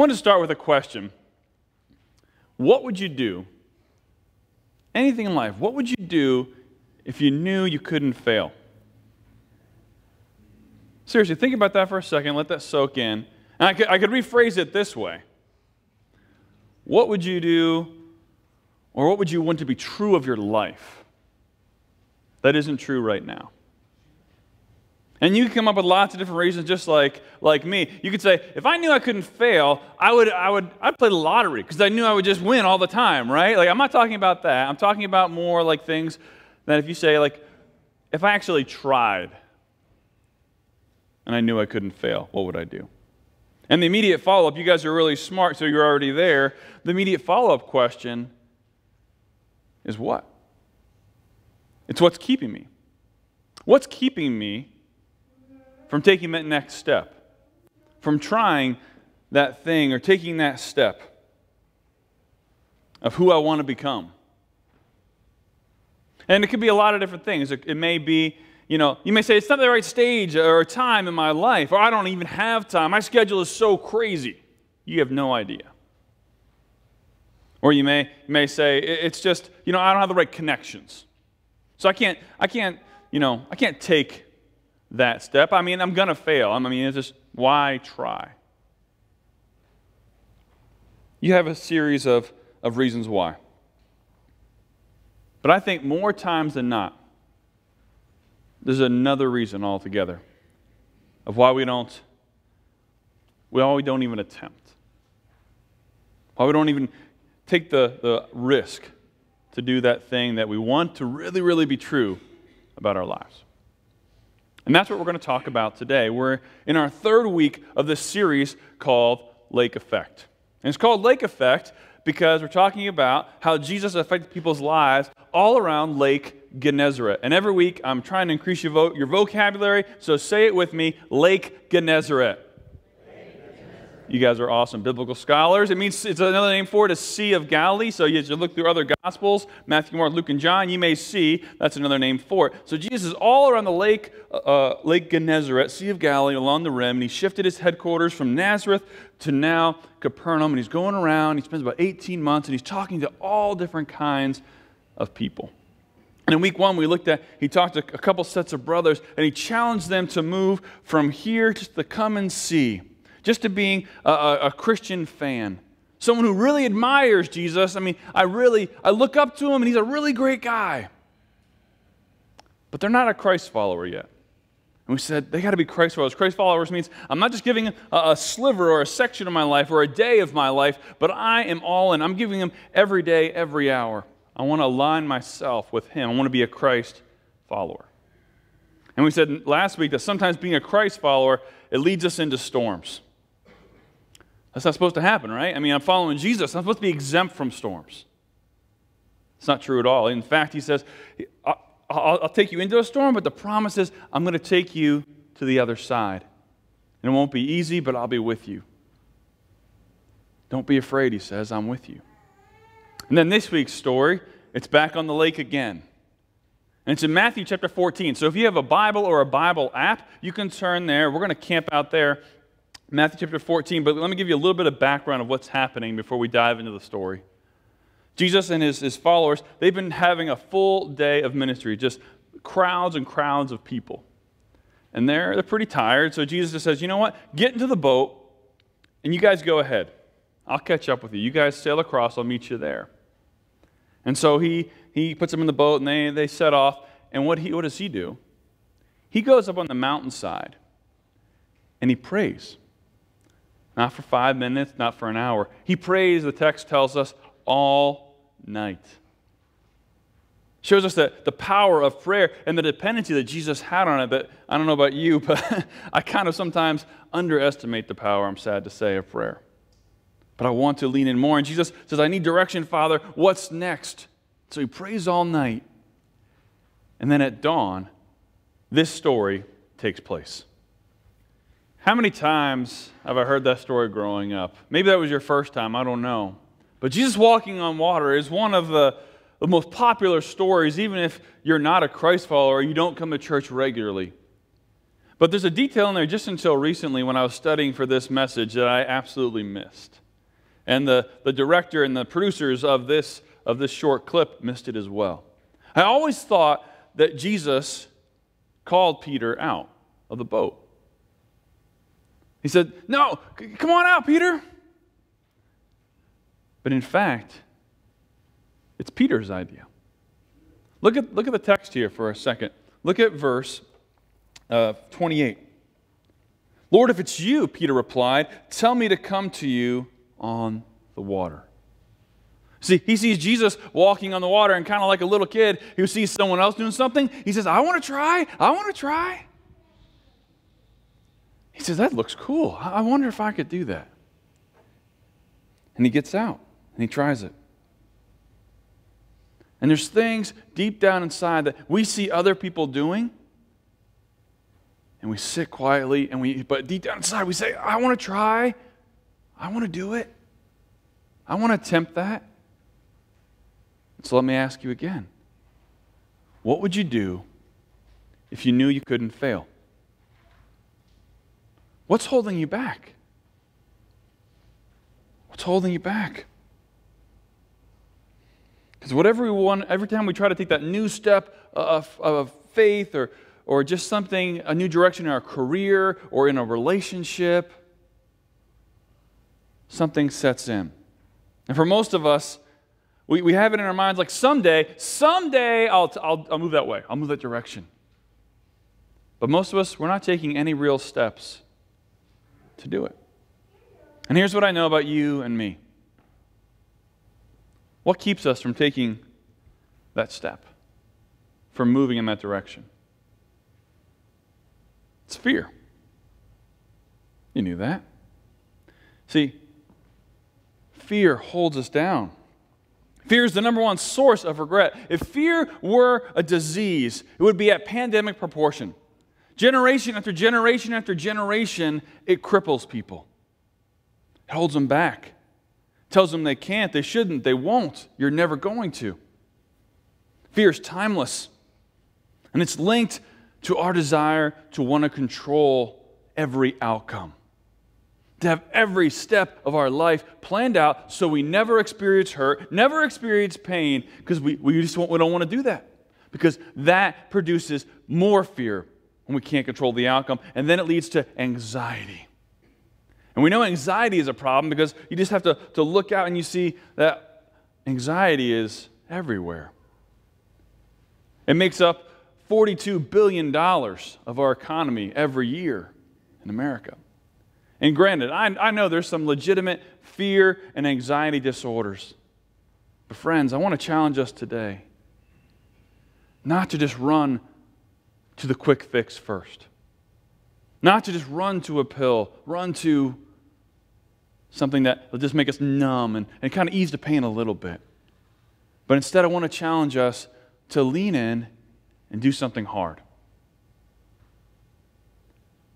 want to start with a question. What would you do? Anything in life, what would you do if you knew you couldn't fail? Seriously, think about that for a second. Let that soak in. And I could rephrase it this way. What would you do, or what would you want to be true of your life that isn't true right now? And you can come up with lots of different reasons, just like me. You could say, if I knew I couldn't fail, I'd play the lottery because I knew I would just win all the time, right? Like, I'm not talking about that. I'm talking about more like things that if you say, like, if I actually tried and I knew I couldn't fail, what would I do? And the immediate follow-up, you guys are really smart, so you're already there. The immediate follow-up question is what? It's what's keeping me. What's keeping me from taking that next step, from trying that thing or taking that step of who I want to become? And it could be a lot of different things. It may be, you may say, it's not the right stage or time in my life, or I don't even have time. My schedule is so crazy. You have no idea. Or you may say, it's just, I don't have the right connections. So I can't take that step. I mean, I'm going to fail. It's just, why try? You have a series of reasons why. But I think more times than not, there's another reason altogether of why we don't even attempt. Why we don't even take the risk to do that thing that we want to really, really be true about our lives. And that's what we're going to talk about today. We're in our third week of this series called Lake Effect. And it's called Lake Effect because we're talking about how Jesus affected people's lives all around Lake Gennesaret. And every week I'm trying to increase your vocabulary, so say it with me, Lake Gennesaret. You guys are awesome biblical scholars. It's another name for it is Sea of Galilee. So as you look through other Gospels, Matthew, Mark, Luke, and John, you may see that's another name for it. So Jesus is all around the Lake Gennesaret, Sea of Galilee, along the rim, and he shifted his headquarters from Nazareth to now Capernaum, and he's going around. He spends about 18 months, and he's talking to all different kinds of people. And in week 1, he talked to a couple sets of brothers, and he challenged them to move from here just to come and see. Just to being a Christian fan. Someone who really admires Jesus. I look up to him and he's a really great guy. But they're not a Christ follower yet. And we said, they got to be Christ followers. Christ followers means I'm not just giving a sliver or a section of my life or a day of my life, but I am all in. I'm giving him every day, every hour. I want to align myself with him. I want to be a Christ follower. And we said last week that sometimes being a Christ follower, it leads us into storms. That's not supposed to happen, right? I'm following Jesus. I'm supposed to be exempt from storms. It's not true at all. In fact, he says, I'll take you into a storm, but the promise is I'm going to take you to the other side. And it won't be easy, but I'll be with you. Don't be afraid, he says, I'm with you. And then this week's story, it's back on the lake again. And it's in Matthew chapter 14. So if you have a Bible or a Bible app, you can turn there. We're going to camp out there. Matthew chapter 14, but let me give you a little bit of background of what's happening before we dive into the story. Jesus and his followers, they've been having a full day of ministry, just crowds and crowds of people. And they're pretty tired, so Jesus just says, you know what? Get into the boat, and you guys go ahead. I'll catch up with you. You guys sail across, I'll meet you there. And so he puts them in the boat, and they set off, and what does he do? He goes up on the mountainside, and he prays. Not for 5 minutes, not for an hour. He prays, the text tells us, all night. Shows us the power of prayer and the dependency that Jesus had on it. But I don't know about you, but I kind of sometimes underestimate the power, I'm sad to say, of prayer. But I want to lean in more. And Jesus says, I need direction, Father. What's next? So he prays all night. And then at dawn, this story takes place. How many times have I heard that story growing up? Maybe that was your first time, I don't know. But Jesus walking on water is one of the most popular stories, even if you're not a Christ follower or you don't come to church regularly. But there's a detail in there just until recently when I was studying for this message that I absolutely missed. And the director and the producers of this short clip missed it as well. I always thought that Jesus called Peter out of the boat. He said, "No, come on out, Peter." But in fact, it's Peter's idea. Look at the text here for a second. Look at verse 28. "Lord, if it's you," Peter replied, "tell me to come to you on the water." See, he sees Jesus walking on the water, and kind of like a little kid who sees someone else doing something, he says, "I want to try. I want to try." He says, "That looks cool. I wonder if I could do that." And he gets out, and he tries it. And there's things deep down inside that we see other people doing, and we sit quietly, but deep down inside we say, "I want to try. I want to do it. I want to attempt that." So let me ask you again. What would you do if you knew you couldn't fail? What's holding you back? What's holding you back? Because every time we try to take that new step of faith or just something, a new direction in our career or in a relationship, something sets in. And for most of us, we have it in our minds like someday I'll move that way. I'll move that direction. But most of us, we're not taking any real steps to do it. And here's what I know about you and me. What keeps us from taking that step, from moving in that direction? It's fear. You knew that. See, fear holds us down. Fear is the number one source of regret. If fear were a disease, it would be at pandemic proportion. Generation after generation after generation, it cripples people. It holds them back. Tells them they can't, they shouldn't, they won't. You're never going to. Fear is timeless. And it's linked to our desire to want to control every outcome. To have every step of our life planned out so we never experience hurt, never experience pain, because we don't want to do that. Because that produces more fear when we can't control the outcome. And then it leads to anxiety. And we know anxiety is a problem because you just have to look out and you see that anxiety is everywhere. It makes up $42 billion of our economy every year in America. And granted, I know there's some legitimate fear and anxiety disorders. But friends, I want to challenge us today not to just run to the quick fix first. Not to just run to a pill, run to something that will just make us numb and kind of ease the pain a little bit. But instead, I want to challenge us to lean in and do something hard.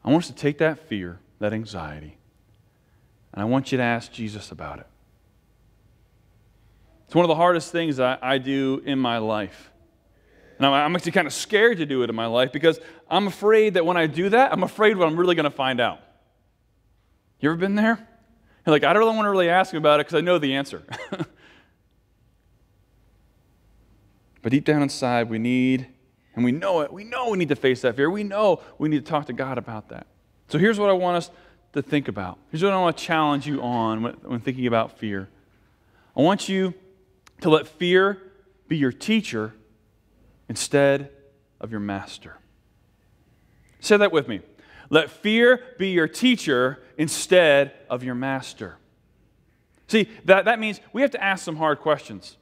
I want us to take that fear, that anxiety, and I want you to ask Jesus about it. It's one of the hardest things I do in my life. And I'm actually kind of scared to do it in my life because I'm afraid that when I do that, I'm afraid what I'm really going to find out. You ever been there? You're like, I don't want to really ask him about it because I know the answer. But deep down inside, we need, and we know it, we know we need to face that fear. We know we need to talk to God about that. So here's what I want us to think about. Here's what I want to challenge you on when thinking about fear. I want you to let fear be your teacher instead of your master. Say that with me. Let fear be your teacher instead of your master. See, that means we have to ask some hard questions.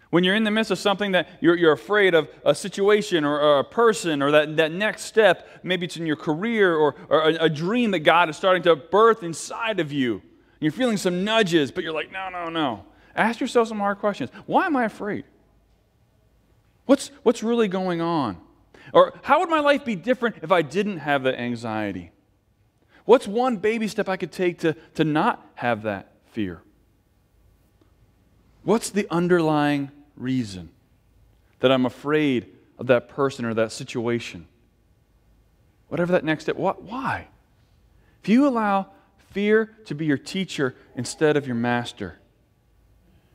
When you're in the midst of something that you're afraid of, a situation or a person or that next step, maybe it's in your career or a dream that God is starting to birth inside of you. And you're feeling some nudges, but you're like, no. Ask yourself some hard questions. Why am I afraid? What's really going on? Or how would my life be different if I didn't have that anxiety? What's one baby step I could take to not have that fear? What's the underlying reason that I'm afraid of that person or that situation? Whatever that next step, why? If you allow fear to be your teacher instead of your master,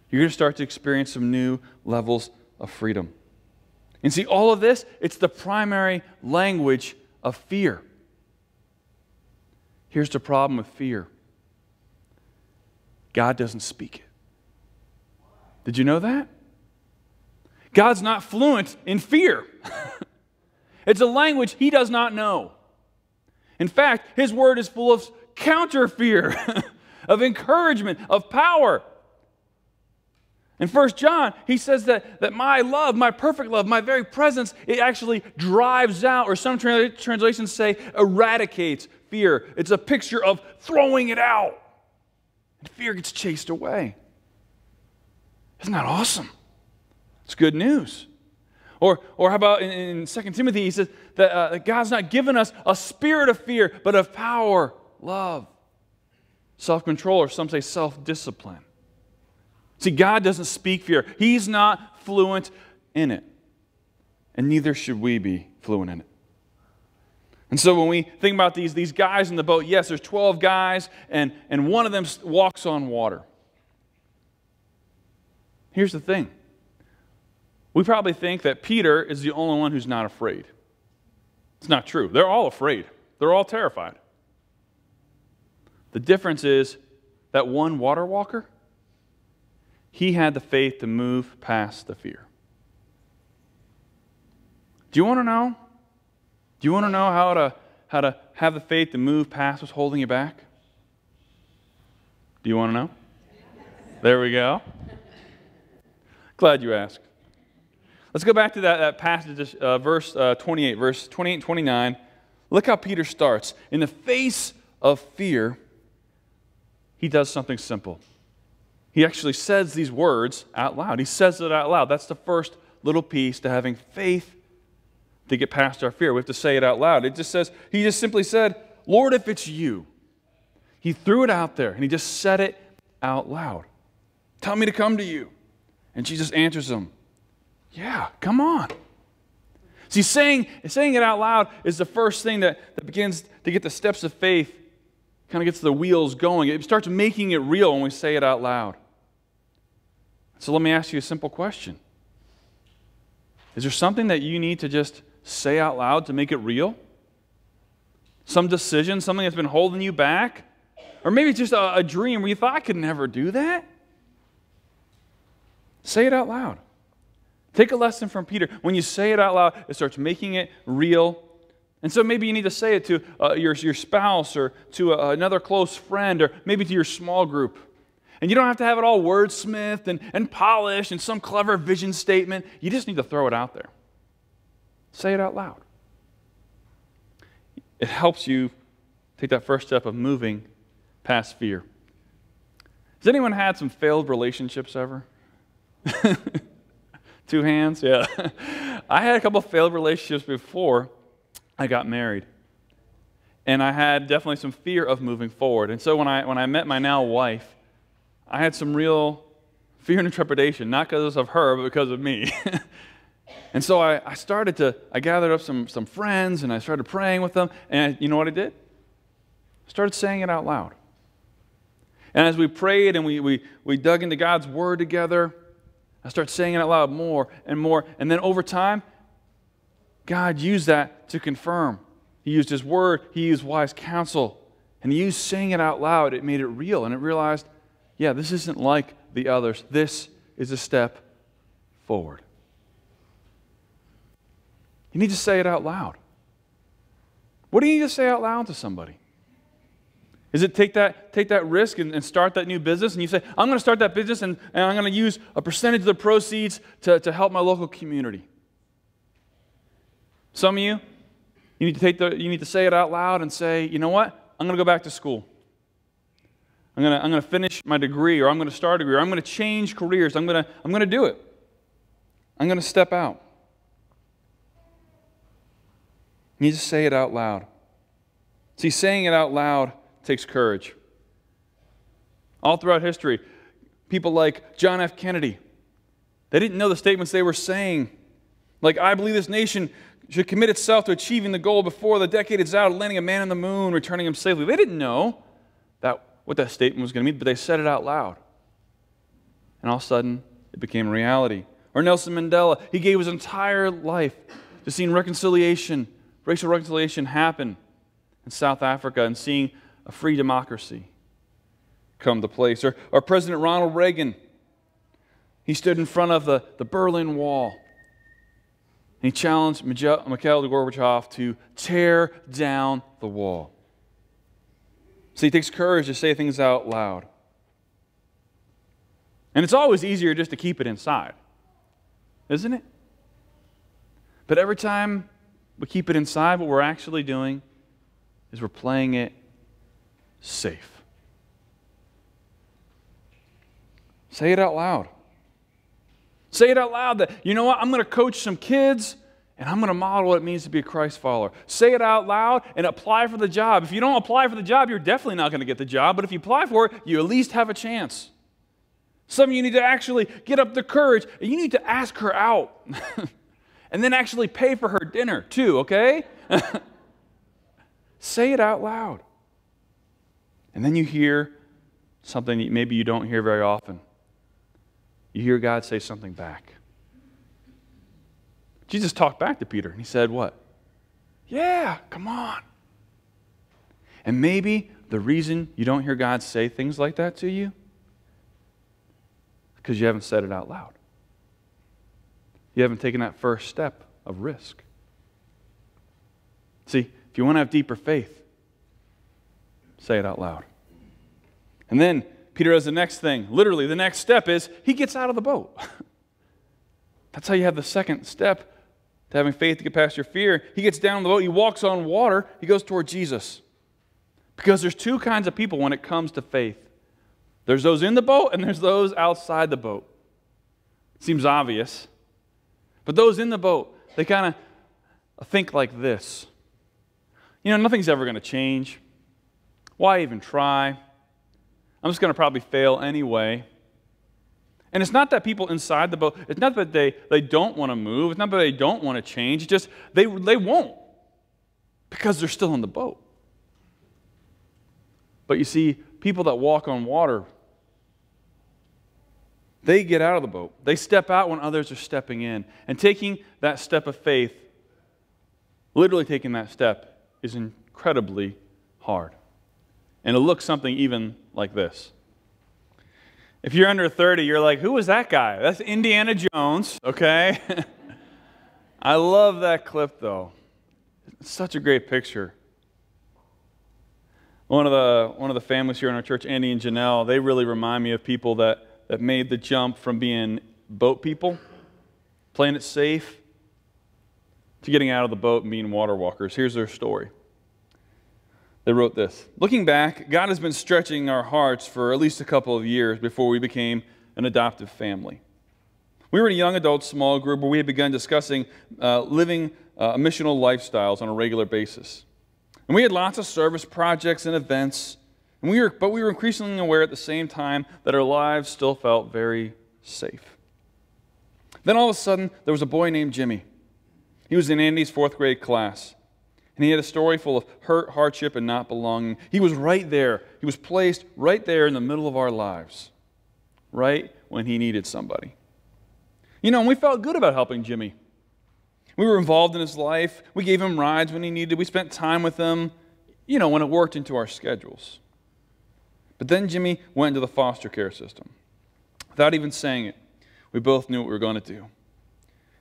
you're going to start to experience some new levels of freedom. And see, all of this, it's the primary language of fear. Here's the problem with fear. God doesn't speak it. Did you know that? God's not fluent in fear. It's a language He does not know. In fact, His Word is full of counter fear, of encouragement, of power. In 1 John, he says that my love, my perfect love, my very presence, it actually drives out, or some translations say eradicates fear. It's a picture of throwing it out. And fear gets chased away. Isn't that awesome? It's good news. Or how about in 2 Timothy, he says that God's not given us a spirit of fear, but of power, love, self-control, or some say self-discipline. See, God doesn't speak fear. He's not fluent in it. And neither should we be fluent in it. And so when we think about these guys in the boat, yes, there's 12 guys, and one of them walks on water. Here's the thing. We probably think that Peter is the only one who's not afraid. It's not true. They're all afraid. They're all terrified. The difference is that one water walker, he had the faith to move past the fear. Do you want to know? Do you want to know how to have the faith to move past what's holding you back? Do you want to know? There we go. Glad you asked. Let's go back to that passage, verse 28, verse 28 and 29. Look how Peter starts. In the face of fear, he does something simple. He actually says these words out loud. He says it out loud. That's the first little piece to having faith to get past our fear. We have to say it out loud. It just says, he just simply said, Lord, if it's you. He threw it out there, and he just said it out loud. Tell me to come to you. And Jesus answers him, yeah, come on. See, saying it out loud is the first thing that begins to get the steps of faith, kind of gets the wheels going. It starts making it real when we say it out loud. So let me ask you a simple question. Is there something that you need to just say out loud to make it real? Some decision, something that's been holding you back? Or maybe it's just a dream where you thought, I could never do that? Say it out loud. Take a lesson from Peter. When you say it out loud, it starts making it real. And so maybe you need to say it to your spouse or to another close friend or maybe to your small group. And you don't have to have it all wordsmithed and polished and some clever vision statement. You just need to throw it out there. Say it out loud. It helps you take that first step of moving past fear. Has anyone had some failed relationships ever? Two hands? Yeah. I had a couple of failed relationships before I got married. And I had definitely some fear of moving forward. And so when I met my now wife, I had some real fear and trepidation, not because of her, but because of me. And so I gathered up some friends, and I started praying with them, and you know what I did? I started saying it out loud. And as we prayed and we dug into God's Word together, I started saying it out loud more and more, and then over time, God used that to confirm. He used His Word, He used wise counsel, and He used saying it out loud. It made it real, and it realized, yeah, this isn't like the others. This is a step forward. You need to say it out loud. What do you need to say out loud to somebody? Is it take that risk and start that new business, and you say, I'm going to start that business, and I'm going to use a percentage of the proceeds to help my local community? Some of you need to say it out loud and say, you know what? I'm going to go back to school. I'm going to finish my degree, or I'm going to start a degree, or I'm going to change careers. I'm going to do it. I'm going to step out. You need to say it out loud. See, saying it out loud takes courage. All throughout history, people like John F. Kennedy, they didn't know the statements they were saying. Like, I believe this nation should commit itself to achieving the goal before the decade is out, landing a man on the moon, returning him safely. They didn't know what that statement was going to mean, but they said it out loud. And all of a sudden, it became a reality. Or Nelson Mandela, he gave his entire life to seeing racial reconciliation happen in South Africa and seeing a free democracy come to place. Or President Ronald Reagan, he stood in front of the Berlin Wall and he challenged Mikhail Gorbachev to tear down the wall. So it takes courage to say things out loud. And it's always easier just to keep it inside, isn't it? But every time we keep it inside, what we're actually doing is we're playing it safe. Say it out loud. Say it out loud that, you know what, I'm going to coach some kids and I'm going to model what it means to be a Christ follower. Say it out loud and apply for the job. If you don't apply for the job, you're definitely not going to get the job. But if you apply for it, you at least have a chance. Some of you need to actually get up the courage and you need to ask her out. And then actually pay for her dinner too, okay? Say it out loud. And then you hear something that maybe you don't hear very often. You hear God say something back. Jesus talked back to Peter and he said what? Yeah, come on. And maybe the reason you don't hear God say things like that to you is because you haven't said it out loud. You haven't taken that first step of risk. See, if you want to have deeper faith, say it out loud. And then Peter does the next thing. Literally, the next step is he gets out of the boat. That's how you have the second step to having faith to get past your fear. He gets down on the boat. He walks on water. He goes toward Jesus. Because there's two kinds of people when it comes to faith. There's those in the boat and there's those outside the boat. Seems obvious. But those in the boat, they kind of think like this. You know, nothing's ever going to change. Why even try? I'm just going to probably fail anyway. And it's not that people inside the boat, it's not that they don't want to move, it's not that they don't want to change, it's just they won't because they're still in the boat. But you see, people that walk on water, they get out of the boat. They step out when others are stepping in. And taking that step of faith, literally taking that step, is incredibly hard. And it looks something even like this. If you're under 30, you're like, who was that guy? That's Indiana Jones, okay? I love that clip, though. It's such a great picture. One of the families here in our church, Andy and Janelle, they really remind me of people that made the jump from being boat people, playing it safe, to getting out of the boat and being water walkers. Here's their story. They wrote this. Looking back, God has been stretching our hearts for at least a couple of years before we became an adoptive family. We were in a young adult small group where we had begun discussing living missional lifestyles on a regular basis. And we had lots of service projects and events, but we were increasingly aware at the same time that our lives still felt very safe. Then all of a sudden, there was a boy named Jimmy. He was in Andy's 4th grade class. And he had a story full of hurt, hardship, and not belonging. He was right there. He was placed right there in the middle of our lives, right when he needed somebody. You know, and we felt good about helping Jimmy. We were involved in his life. We gave him rides when he needed. We spent time with him, you know, when it worked into our schedules. But then Jimmy went into the foster care system. Without even saying it, we both knew what we were going to do.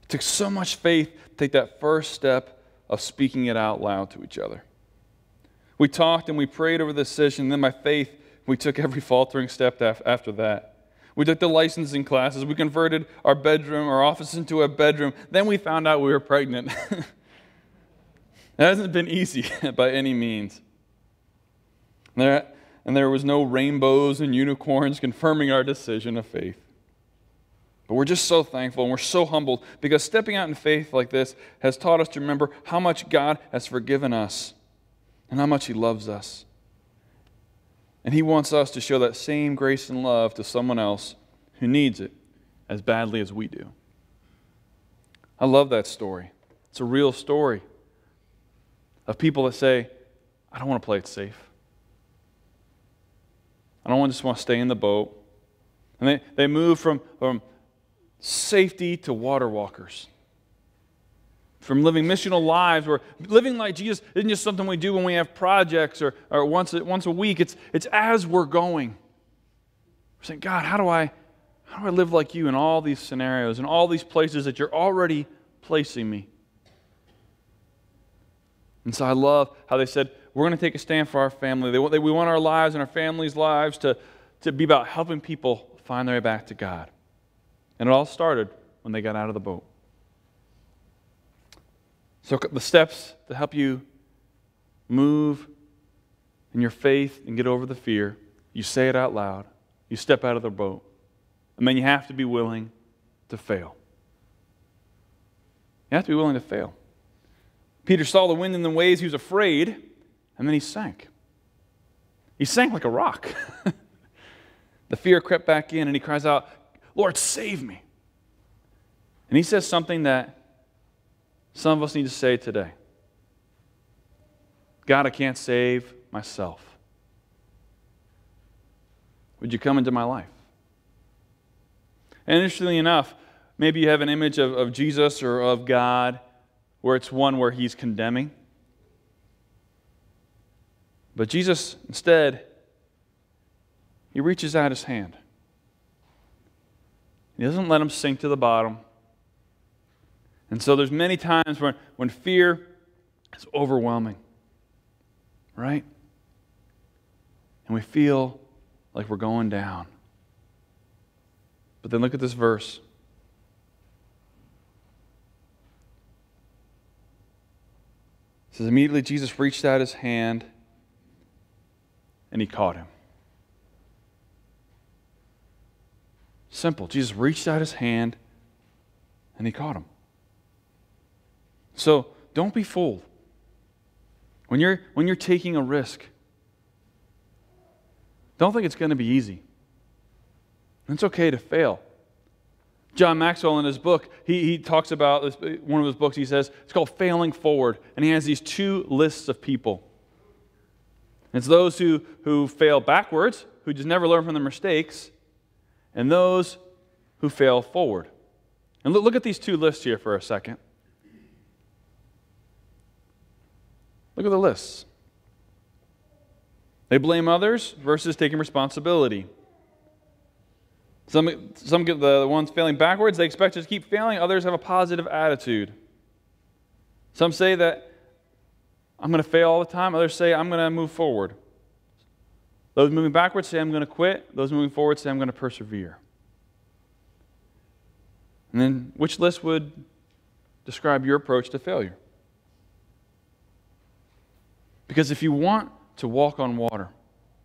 It took so much faith to take that first step of speaking it out loud to each other. We talked and we prayed over the decision, and then by faith, we took every faltering step after that. We took the licensing classes, we converted our office into a bedroom, then we found out we were pregnant. It hasn't been easy by any means. And there was no rainbows and unicorns confirming our decision of faith. But we're just so thankful and we're so humbled because stepping out in faith like this has taught us to remember how much God has forgiven us and how much He loves us. And He wants us to show that same grace and love to someone else who needs it as badly as we do. I love that story. It's a real story of people that say, I don't want to play it safe. I don't just want to stay in the boat. And they move from safety to water walkers. From living missional lives where living like Jesus isn't just something we do when we have projects or once a week. It's as we're going. We're saying, God, how do I live like you in all these scenarios and all these places that you're already placing me? And so I love how they said, we're going to take a stand for our family. We want our lives and our families' lives to be about helping people find their way back to God. And it all started when they got out of the boat. So the steps to help you move in your faith and get over the fear, you say it out loud, you step out of the boat, and then you have to be willing to fail. You have to be willing to fail. Peter saw the wind and the waves, he was afraid, and then he sank. He sank like a rock. The fear crept back in, and he cries out, Lord, save me. And he says something that some of us need to say today. God, I can't save myself. Would you come into my life? And interestingly enough, maybe you have an image of Jesus or of God where it's one where he's condemning. But Jesus, instead, he reaches out his hand. He doesn't let him sink to the bottom. And so there's many times when fear is overwhelming, right? And we feel like we're going down. But then look at this verse. It says, immediately Jesus reached out his hand and he caught him. Simple. Jesus reached out his hand and he caught him. So don't be fooled. When you're taking a risk, don't think it's going to be easy. It's okay to fail. John Maxwell in his book, he talks about this, one of his books, he says, it's called Failing Forward. And he has these two lists of people. It's those who fail backwards, who just never learn from their mistakes, and those who fail forward. And look at these two lists here for a second. Look at the lists. They blame others versus taking responsibility. Some get the ones failing backwards, they expect us to keep failing. Others have a positive attitude. Some say that I'm going to fail all the time. Others say I'm going to move forward. Those moving backwards say I'm going to quit. Those moving forward say I'm going to persevere. And then which list would describe your approach to failure? Because if you want to walk on water,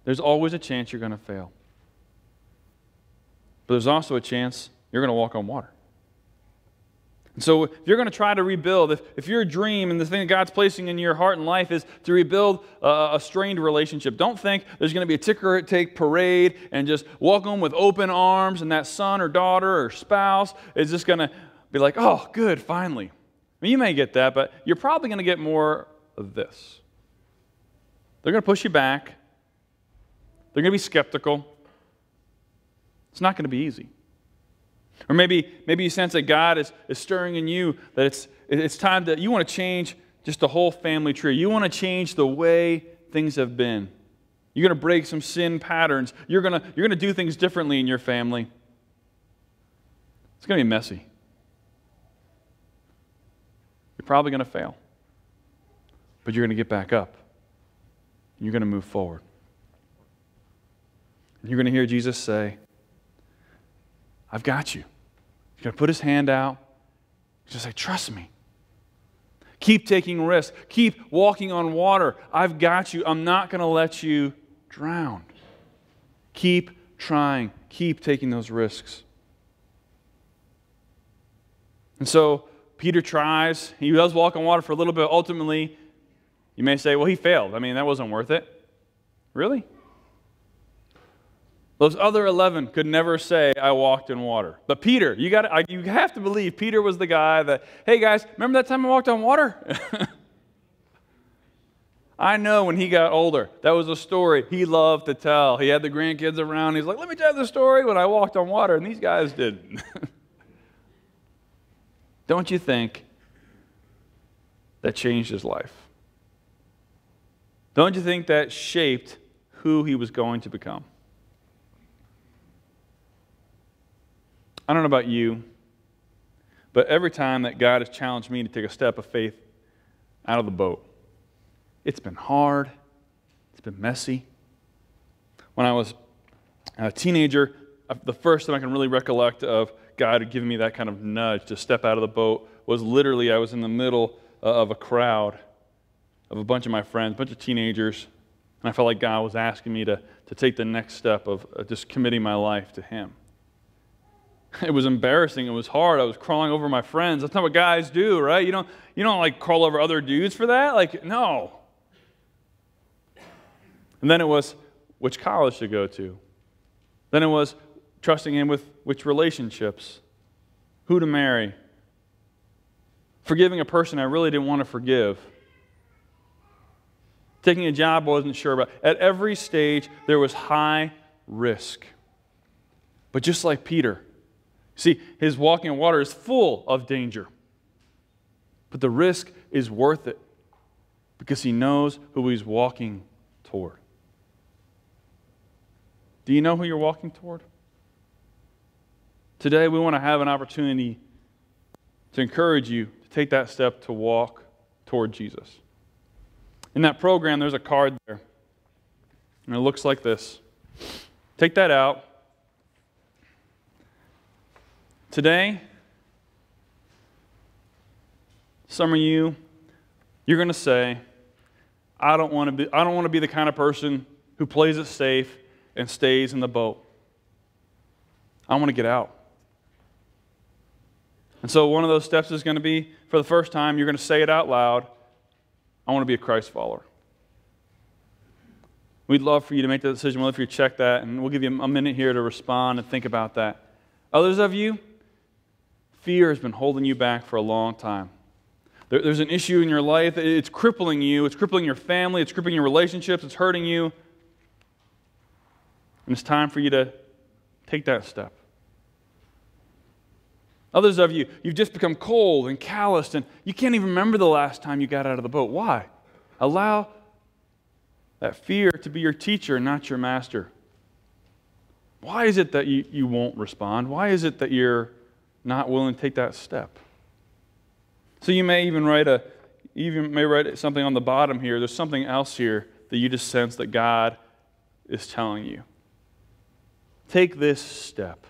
there's always a chance you're going to fail. But there's also a chance you're going to walk on water. And so if you're going to try to rebuild, if your dream and the thing that God's placing in your heart and life is to rebuild a strained relationship, don't think there's going to be a ticker-tape parade and just welcome with open arms and that son or daughter or spouse is just going to be like, oh, good, finally. I mean, you may get that, but you're probably going to get more of this. They're going to push you back. They're going to be skeptical. It's not going to be easy. Or maybe you sense that God is stirring in you that it's time that you want to change just the whole family tree. You want to change the way things have been. You're going to break some sin patterns. You're going to do things differently in your family. It's going to be messy. You're probably going to fail. But you're going to get back up. You're going to move forward. And you're going to hear Jesus say, I've got you. He's going to put his hand out. He's going to say, trust me. Keep taking risks. Keep walking on water. I've got you. I'm not going to let you drown. Keep trying. Keep taking those risks. And so Peter tries. He does walk on water for a little bit. Ultimately, you may say, well, he failed. I mean, that wasn't worth it. Really? Those other 11 could never say, I walked in water. But Peter, you have to believe Peter was the guy that, hey guys, remember that time I walked on water? I know when he got older, that was a story he loved to tell. He had the grandkids around. He's like, let me tell you the story when I walked on water, and these guys didn't. Don't you think that changed his life? Don't you think that shaped who he was going to become? I don't know about you, but every time that God has challenged me to take a step of faith out of the boat, it's been hard. It's been messy. When I was a teenager, the first time I can really recollect of God giving me that kind of nudge to step out of the boat was literally I was in the middle of a crowd of a bunch of my friends, a bunch of teenagers, and I felt like God was asking me to take the next step of just committing my life to Him. It was embarrassing. It was hard. I was crawling over my friends. That's not what guys do, right? You don't like crawl over other dudes for that. Like, no. And then it was which college to go to. Then it was trusting Him with which relationships, who to marry, forgiving a person I really didn't want to forgive, taking a job I wasn't sure about. At every stage, there was high risk. But just like Peter, see, his walking in water is full of danger. But the risk is worth it because he knows who he's walking toward. Do you know who you're walking toward? Today, we want to have an opportunity to encourage you to take that step to walk toward Jesus. In that program, there's a card there, and it looks like this. Take that out. Today, some of you, you're going to say, I don't want to be the kind of person who plays it safe and stays in the boat. I want to get out. And so one of those steps is going to be, for the first time, you're going to say it out loud, I want to be a Christ follower. We'd love for you to make that decision. We'd love for you to check that, and we'll give you a minute here to respond and think about that. Others of you, fear has been holding you back for a long time. There's an issue in your life. It's crippling you. It's crippling your family. It's crippling your relationships. It's hurting you. And it's time for you to take that step. Others of you, you've just become cold and calloused, and you can't even remember the last time you got out of the boat. Why? Allow that fear to be your teacher, not your master. Why is it that you won't respond? Why is it that you're not willing to take that step? So you may even write something on the bottom here. There's something else here that you just sense that God is telling you. Take this step.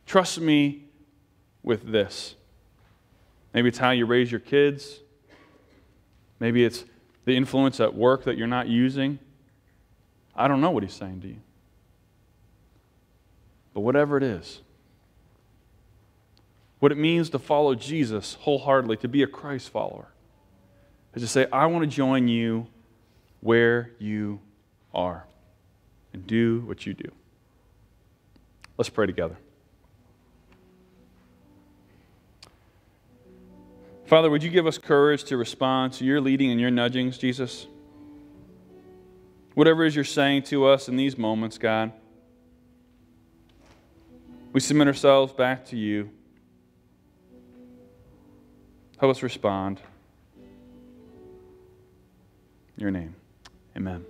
Trust me with this. Maybe it's how you raise your kids. Maybe it's the influence at work that you're not using. I don't know what He's saying to you. But whatever it is, what it means to follow Jesus wholeheartedly, to be a Christ follower, is to say, I want to join you where you are and do what you do. Let's pray together. Father, would you give us courage to respond to your leading and your nudgings, Jesus? Whatever it is you're saying to us in these moments, God, we submit ourselves back to you. Help us respond. In your name, amen.